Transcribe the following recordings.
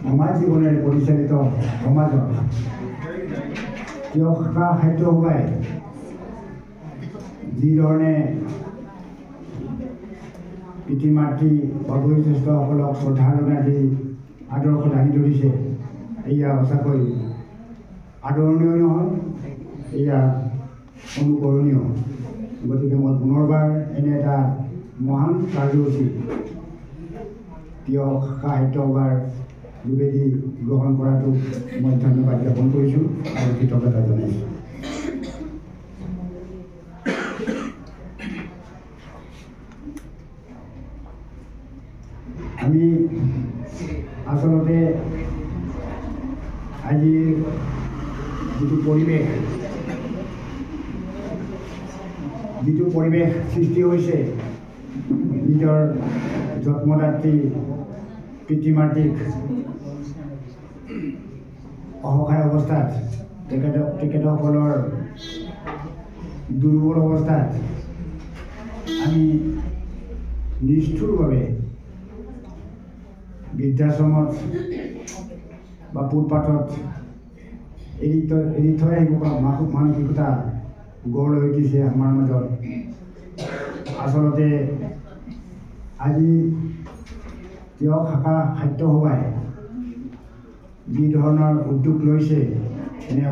সমাজ জীৱনেৰে পৰিচালিত সমাজত তিয়ক শাখা সাহিত্য সভাই যিধৰণে পিতৃ মাতৃ বা বয়োজ্যেষ্ঠসকলক শ্ৰদ্ধা জনাই আদৰ্শ দাঙি ধৰিছে, এয়া সঁচাকৈ আদৰণীয় নহয়, এয়া অনুকৰণীয়। গতিকে মই পুনৰবাৰ এনে এটা মহান কাৰ্যসূচী তিয়ক শাখা সাহিত্য সভাৰ যোগেদি গ্ৰহণ কৰাটো মই ধন্যবাদ জ্ঞাপন কৰিছোঁ আৰু কৃতজ্ঞতা জনাইছোঁ। আমি আচলতে আজিৰ যিটো পৰিৱেশ সৃষ্টি হৈছে, নিজৰ জন্মদাত্ৰী পিতৃ মাতৃক অসহায় অৱস্থাত, তেখেতসকলৰ দুৰ্বল অৱস্থাত আমি নিষ্ঠুৰভাৱে বৃদ্ধাশ্ৰমত বা ফুটপাথত এৰি থৈ আহিব পৰা মানসিকতা গঢ় লৈ উঠিছে আমাৰ মাজত। আচলতে আজি তিয়ক শাখা সাহিত্য সভাই যি ধৰণৰ উদ্যোগ লৈছে, এনে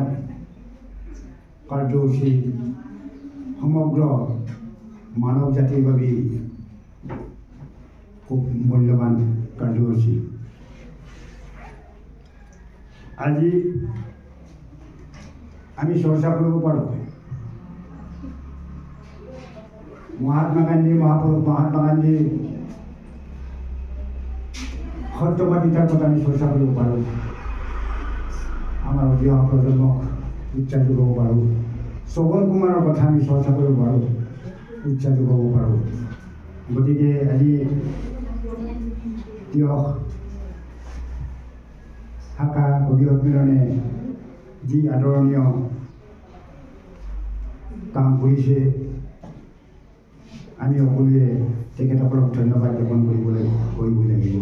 কাৰ্যসূচী সমগ্ৰ মানৱ জাতিৰ বাবেই খুব মূল্যৱান কাৰ্যসূচী। আজি আমি চৰ্চা কৰিব পাৰোঁ মহাপুৰুষ মহাত্মা গান্ধীৰ সত্যবাদিতাৰ কথা আমি চৰ্চা কৰিব পাৰোঁ, আমাৰ অতি অহা প্ৰজন্মক উৎসাহ যোগাব পাৰোঁ, শ্ৰৱণ কুমাৰৰ কথা আমি চৰ্চা কৰিব পাৰোঁ, উৎসাহ যোগাব পাৰোঁ। গতিকে আজি তিয়ক শাখা কবি সন্মিলনে যি আদৰণীয় কাম কৰিছে, আমি সকলোৱে তেখেতসকলক ধন্যবাদ জ্ঞাপন কৰিবই লাগিব।